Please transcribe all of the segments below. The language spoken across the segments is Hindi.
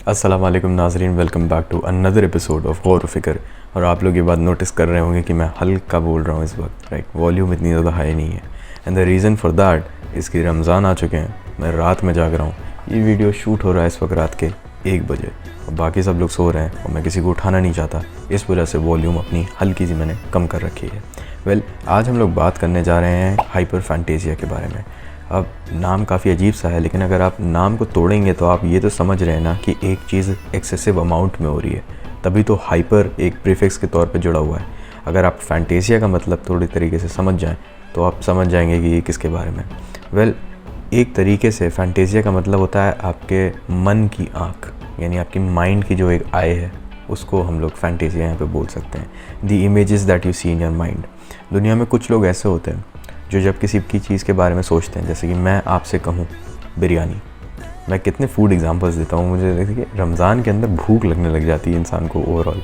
अस्सलाम वालेकुम नाज़रीन, welcome back to another episode of Gaur Fikr. और आप लोग ये बात नोटिस कर रहे होंगे कि मैं हल्का बोल रहा हूँ इस वक्त, राइट। वॉल्यूम इतनी ज़्यादा हाई नहीं है and the reason for that इसकी रमज़ान आ चुके हैं, मैं रात में जाग रहा हूँ। ये वीडियो शूट हो रहा है इस वक्त रात के 1 बजे और बाकी सब लोग सो रहे हैं और मैं किसी को उठाना नहीं चाहता, इस वजह से वॉल्यूम अपनी हल्की सी मैंने कम कर रखी है। वेल, आज हम लोग बात करने जा रहे हैं हाइपरफैंटेसिया के बारे में। अब नाम काफ़ी अजीब सा है, लेकिन अगर आप नाम को तोड़ेंगे तो आप ये तो समझ रहे हैं ना कि एक चीज़ एक्सेसिव अमाउंट में हो रही है, तभी तो हाइपर एक प्रीफिक्स के तौर पे जुड़ा हुआ है। अगर आप फैंटेसिया का मतलब थोड़ी तरीके से समझ जाएं तो आप समझ जाएंगे कि ये किसके बारे में। वेल, एक तरीके से फैंटेसिया का मतलब होता है आपके मन की आँख, यानी आपकी माइंड की जो एक आई है उसको हम लोग फैंटेसिया यहाँ पे बोल सकते हैं। The images that you see in your mind. दुनिया में कुछ लोग ऐसे होते हैं जो जब किसी की चीज़ के बारे में सोचते हैं, जैसे कि मैं आपसे कहूँ बिरयानी, मैं कितने फूड एग्जांपल्स देता हूँ, मुझे देखिए रमज़ान के अंदर भूख लगने लग जाती है इंसान को ओवरऑल।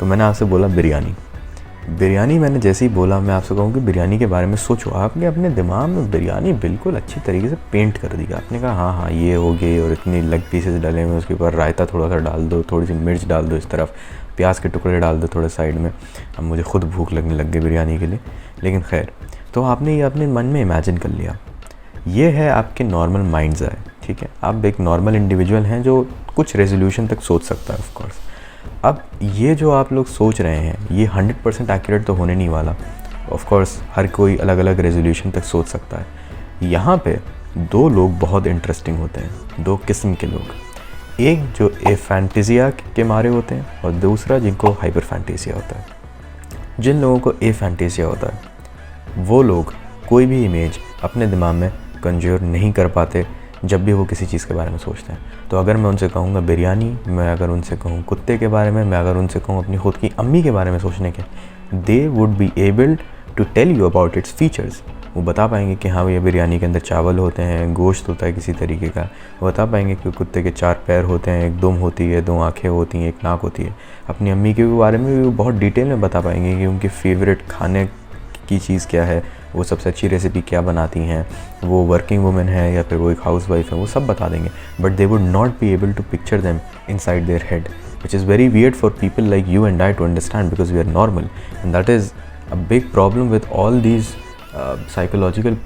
तो मैंने आपसे बोला बिरयानी मैंने जैसे ही बोला, मैं आपसे कहूँ कि बिरयानी के बारे में सोचो, आपने अपने दिमाग में बिरयानी बिल्कुल अच्छी तरीके से पेंट कर दिया। आपने कहा हाँ हाँ ये हो गई, और इतनी लेग पीसेस डाले हुए, उसके ऊपर रायता थोड़ा सा डाल दो, थोड़ी सी मिर्च डाल दो, इस तरफ प्याज के टुकड़े डाल दो थोड़े साइड में। अब मुझे खुद भूख लगने लग गई बिरयानी के लिए, लेकिन खैर, तो आपने ये अपने मन में इमेजिन कर लिया। ये है आपके नॉर्मल माइंड्स है, ठीक है। आप एक नॉर्मल इंडिविजुअल हैं जो कुछ रेजोल्यूशन तक सोच सकता है, ऑफ कोर्स। अब ये जो आप लोग सोच रहे हैं ये 100% एक्यूरेट तो होने नहीं वाला, ऑफ कोर्स हर कोई अलग अलग रेजोल्यूशन तक सोच सकता है। यहाँ पे दो लोग बहुत इंटरेस्टिंग होते हैं, दो किस्म के लोग, एक जो एफैंटेसिया के मारे होते हैं और दूसरा जिनको हाइपरफैंटेसिया होता है। जिन लोगों को एफैंटेसिया होता है वो लोग कोई भी इमेज अपने दिमाग में कंज्यूर नहीं कर पाते जब भी वो किसी चीज़ के बारे में सोचते हैं। तो अगर मैं उनसे कहूँगा बिरयानी, मैं अगर उनसे कहूँ कुत्ते के बारे में, मैं अगर उनसे कहूँ अपनी खुद की अम्मी के बारे में सोचने के, they would be able to tell you about its features. वो बता पाएंगे कि हाँ भैया बिरयानी के अंदर चावल होते हैं, गोश्त होता है किसी तरीके का। वो बता पाएंगे कि कुत्ते के 4 पैर होते हैं, एक दुम होती है, 2 आँखें होती हैं, एक नाक होती है। अपनी अम्मी के बारे में भी वो बहुत डिटेल में बता पाएंगे कि उनके फेवरेट खाने की चीज़ क्या है, वो सबसे अच्छी रेसिपी क्या बनाती हैं, वो वर्किंग वुमेन है या फिर वो एक हाउस वाइफ है, वो सब बता देंगे। But they would not be able to picture them inside their head, which is very weird for people like you and I to understand, because we are normal and that is a big problem with all these psychological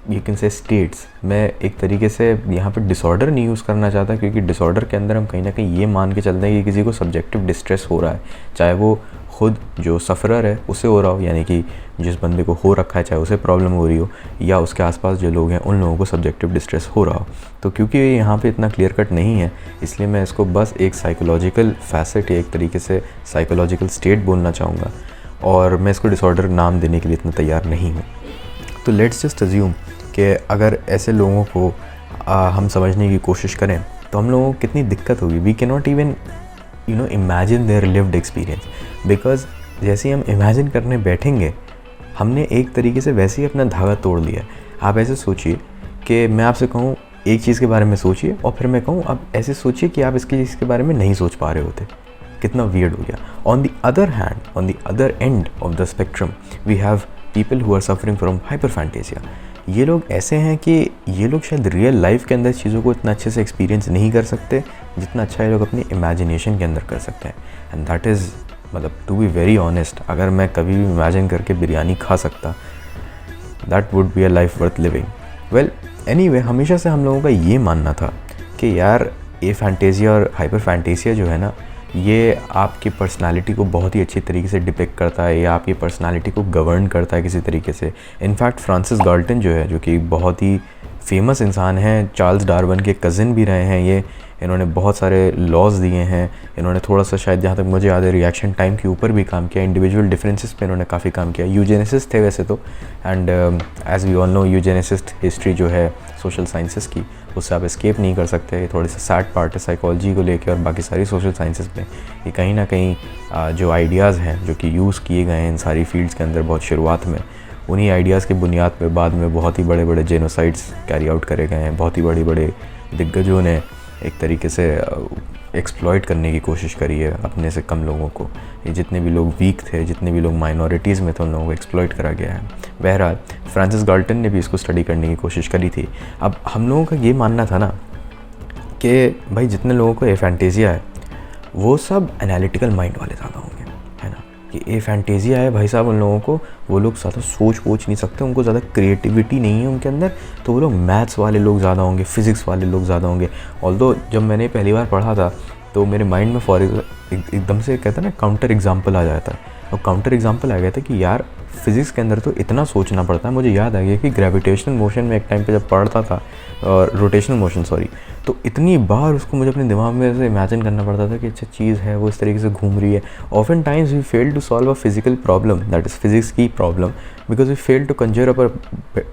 you can say states. मैं एक तरीके से यहाँ पे डिसऑर्डर नहीं यूज़ करना चाहता, क्योंकि डिसऑर्डर के अंदर हम कहीं ना कहीं ये मान के चलते हैं कि किसी को सब्जेक्टिव डिस्ट्रेस हो रहा है, चाहे वो खुद जो सफ़रर है उसे हो रहा हो, यानी कि जिस बंदे को हो रखा है चाहे उसे प्रॉब्लम हो रही हो, या उसके आसपास जो लोग हैं उन लोगों को सब्जेक्टिव डिस्ट्रेस हो रहा हो। तो क्योंकि यहाँ पे इतना क्लियर कट नहीं है, इसलिए मैं इसको बस एक साइकोलॉजिकल फैसेट या एक तरीके से साइकोलॉजिकल स्टेट बोलना चाहूँगा, और मैं इसको डिसऑर्डर नाम देने के लिए इतना तैयार नहीं हूँ। तो लेट्स जस्ट अज्यूम कि अगर ऐसे लोगों को हम समझने की कोशिश करें तो हम लोगों को कितनी दिक्कत होगी। We can not even imagine their lived experience, because जैसे ही हम इमेजिन करने बैठेंगे हमने एक तरीके से वैसे ही अपना धागा तोड़ लिया। आप ऐसे सोचिए कि मैं आपसे कहूँ एक चीज़ के बारे में सोचिए, और फिर मैं कहूँ आप ऐसे सोचिए कि आप इसकी चीज़ के बारे में नहीं सोच पा रहे होते। कितना वियर्ड हो गया। On the other hand, on the other end of the spectrum we have people who are suffering from hyperphantasia. ये लोग ऐसे हैं कि ये लोग शायद रियल लाइफ के अंदर चीज़ों को इतना अच्छे से एक्सपीरियंस नहीं कर सकते जितना अच्छा ये लोग अपनी इमेजिनेशन के अंदर कर सकते हैं। एंड दैट इज़, मतलब टू बी वेरी ऑनेस्ट, अगर मैं कभी भी इमेजिन करके बिरयानी खा सकता, that would be a life worth living. Well anyway, हमेशा से हम लोगों का ये मानना था कि यार ये फैंटेसिया और हाइपर फैंटेसिया जो है ना, ये आपकी पर्सनालिटी को बहुत ही अच्छी तरीके से डिपिक्ट करता है, या आपकी पर्सनालिटी को गवर्न करता है किसी तरीके से। इनफैक्ट फ्रांसिस गाल्टन जो है, जो कि बहुत ही फेमस इंसान हैं, चार्ल्स डार्विन के कज़िन भी रहे हैं ये, इन्होंने बहुत सारे लॉज दिए हैं। इन्होंने थोड़ा सा, शायद जहाँ तक मुझे याद है, रिएक्शन टाइम के ऊपर भी काम किया, इंडिविजुअल डिफरेंसेस पे इन्होंने काफ़ी काम किया। यूजेनेसिस्ट थे वैसे तो, and as we all know eugenicist history जो है सोशल साइंसेस की, उससे आप एस्केप नहीं कर सकते। ये थोड़ी सा सैड पार्ट है साइकोलॉजी को लेके और बाकी सारी सोशल साइंसेस पे। ये कहीं ना कहीं जो आइडियाज़ हैं जो कि यूज़ किए गए हैं इन सारी फील्ड्स के अंदर बहुत शुरुआत में, उन्हीं आइडियाज़ की बुनियाद पे बाद में बहुत ही बड़े बड़े जेनोसाइड्स कैरी आउट करे गए हैं। बहुत ही बड़े बड़े दिग्गजों ने एक तरीके से एक्सप्लॉइट करने की कोशिश करी है अपने से कम लोगों को। ये जितने भी लोग वीक थे, जितने भी लोग माइनॉरिटीज़ में थे, उन लोगों को एक्सप्लॉइट करा गया है। बहरहाल फ्रांसिस गाल्टन ने भी इसको स्टडी करने की कोशिश करी थी। अब हम लोगों का ये मानना था ना कि भाई जितने लोगों को एफेंटेजिया है वो सब एनालिटिकल माइंड वाले ज़्यादा होंगे, है ना। कि एफेंटेजिया है भाई साहब उन लोगों को, वो लोग ज़्यादा सोच नहीं सकते, उनको ज़्यादा क्रिएटिविटी नहीं है उनके अंदर, तो वो लोग मैथ्स वाले लोग ज़्यादा होंगे, फिज़िक्स वाले लोग ज़्यादा होंगे। ऑल्दो जब मैंने पहली बार पढ़ा था तो मेरे माइंड में एकदम से कहता है ना काउंटर एग्जाम्पल आ जाता है, और काउंटर एग्जाम्पल आ गया था कि यार फिज़िक्स के अंदर तो इतना सोचना पड़ता है। मुझे याद आ गया कि ग्रेविटेशनल मोशन में एक टाइम पे जब पढ़ता था, और रोटेशनल मोशन सॉरी, तो इतनी बार उसको मुझे अपने दिमाग में ऐसे इमेजिन करना पड़ता था कि अच्छा चीज़ है वो इस तरीके से घूम रही है। Often times we fail to solve a physical problem, that is physics की problem, because we fail to conjure up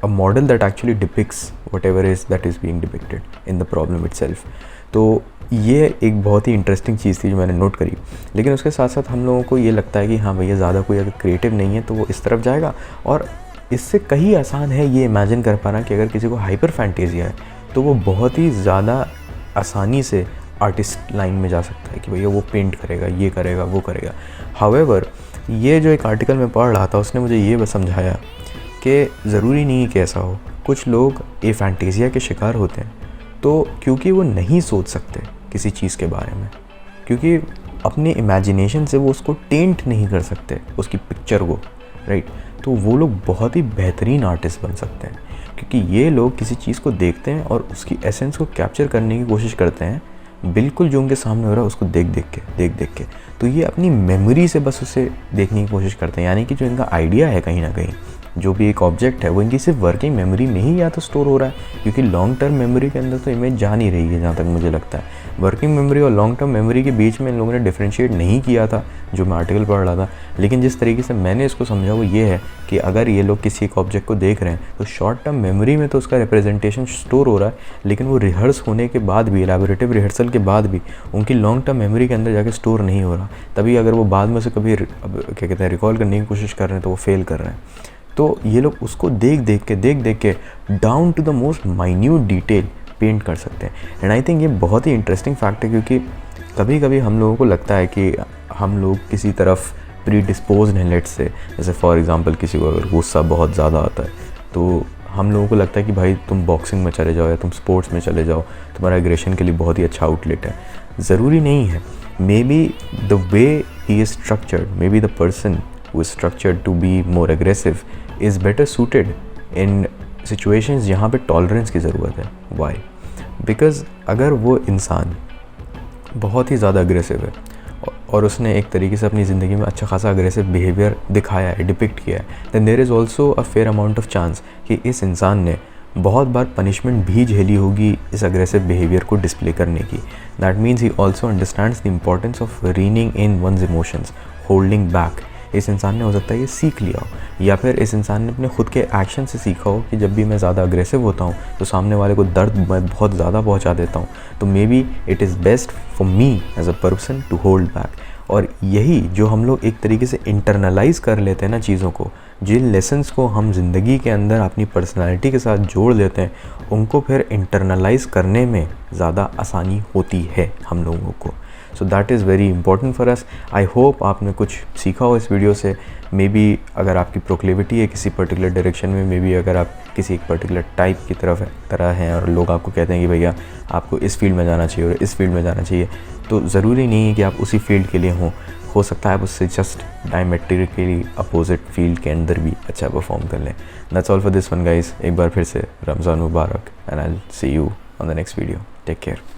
a model that actually depicts whatever is that is being depicted in the problem itself. तो ये एक बहुत ही इंटरेस्टिंग चीज़ थी जो मैंने नोट करी। लेकिन उसके साथ साथ हम लोगों को ये लगता है कि हाँ भैया ज़्यादा कोई अगर क्रिएटिव नहीं है तो वो इस तरफ जाएगा, और इससे कहीं आसान है ये इमेजिन कर पाना कि अगर किसी को हाइपर फैंटेसिया है तो वो बहुत ही ज़्यादा आसानी से आर्टिस्ट लाइन में जा सकता है कि भैया वो पेंट करेगा, ये करेगा, वो करेगा। हाउएवर ये जो एक आर्टिकल में पढ़ रहा था उसने मुझे ये बस समझाया कि ज़रूरी नहीं है कि ऐसा हो। कुछ लोग एफेंटेसिया के शिकार होते हैं तो क्योंकि वो नहीं सोच सकते किसी चीज़ के बारे में, क्योंकि अपने इमेजिनेशन से वो उसको टेंट नहीं कर सकते उसकी पिक्चर को, राइट। तो वो लोग बहुत ही बेहतरीन आर्टिस्ट बन सकते हैं, क्योंकि ये लोग किसी चीज़ को देखते हैं और उसकी एसेंस को कैप्चर करने की कोशिश करते हैं, बिल्कुल जो उनके सामने हो रहा है उसको देख के। तो ये अपनी मेमोरी से बस उसे देखने की कोशिश करते हैं, यानी कि जो इनका आइडिया है कहीं ना कहीं, जो भी एक ऑब्जेक्ट है वो इनकी सिर्फ वर्किंग मेमोरी में ही या तो स्टोर हो रहा है, क्योंकि लॉन्ग टर्म मेमोरी के अंदर तो इमेज जा नहीं रही है जहाँ तक मुझे लगता है। वर्किंग मेमोरी और लॉन्ग टर्म मेमोरी के बीच में इन लोगों ने डिफ्रेंशिएट नहीं किया था जो मैं आर्टिकल पढ़ रहा था। लेकिन जिस तरीके से मैंने इसको समझा वो ये है कि अगर ये लोग किसी एक ऑब्जेक्ट को देख रहे हैं तो शॉर्ट टर्म मेमोरी में तो उसका रिप्रेजेंटेशन स्टोर हो रहा है, लेकिन वो रिहर्स होने के बाद भी, एलैबोरेटिव रिहर्सल के बाद भी उनकी लॉन्ग टर्म मेमोरी के अंदर जाके स्टोर नहीं हो रहा। तभी अगर वो बाद में से कभी क्या कहते हैं रिकॉल करने की कोशिश कर रहे हैं तो वो फेल कर रहे हैं। तो ये लोग उसको देख के down to the most minute detail paint कर सकते हैं। एंड आई थिंक ये बहुत ही इंटरेस्टिंग फैक्ट है, क्योंकि कभी कभी हम लोगों को लगता है कि हम लोग किसी तरफ प्री डिस्पोज हैं, लेट्स से, जैसे फॉर एग्जांपल किसी को अगर गुस्सा बहुत ज़्यादा आता है तो हम लोगों को लगता है कि भाई तुम बॉक्सिंग में चले जाओ या तुम स्पोर्ट्स में चले जाओ, तुम्हारा एग्रेशन के लिए बहुत ही अच्छा आउटलेट है। ज़रूरी नहीं है। Maybe the way he is structured, maybe the person who is structured to be more aggressive is better suited in situations जहाँ पे टॉलरेंस की ज़रूरत है। वाई? बिकॉज़ अगर वो इंसान बहुत ही ज़्यादा अग्रेसिव है और उसने एक तरीके से अपनी ज़िंदगी में अच्छा खासा अग्रेसिव बिहेवियर दिखाया है, डिपिक्ट किया है, then there is also a fair amount of chance कि इस इंसान ने बहुत बार पनिशमेंट भी झेली होगी इस अग्रेसिव बिहेवियर को डिस्प्ले करने की। That means he also understands the importance of reining in one's emotions, holding back. इस इंसान ने हो सकता है ये सीख लिया हो, या फिर इस इंसान ने अपने खुद के एक्शन से सीखा हो कि जब भी मैं ज़्यादा अग्रेसिव होता हूँ तो सामने वाले को दर्द मैं बहुत ज़्यादा पहुँचा देता हूँ, तो maybe it is best for me as a person to hold back. और यही जो हम लोग एक तरीके से इंटरनलाइज कर लेते हैं ना चीज़ों को, जिन लेसन्स को हम ज़िंदगी के अंदर अपनी पर्सनालिटी के साथ जोड़ लेते हैं, उनको फिर इंटरनलाइज करने में ज़्यादा आसानी होती है हम लोगों को। So that is very important for us. I hope आपने कुछ सीखा हो इस वीडियो से। मे बी अगर आपकी प्रोक्लेविटी है किसी पर्टिकुलर डायरेक्शन में, मे बी अगर आप किसी एक पर्टिकुलर टाइप की तरह हैं और लोग आपको कहते हैं कि भैया आपको इस फील्ड में जाना चाहिए और इस फील्ड में जाना चाहिए, तो ज़रूरी नहीं है कि आप उसी फील्ड के लिए हो सकता है आप उससे जस्ट डायमेट्रिकली अपोजिट फील्ड के अंदर भी अच्छा परफॉर्म कर लें। That's all for this one guys. एक बार फिर से रमज़ान मुबारक and I will see you on the next video. Take care.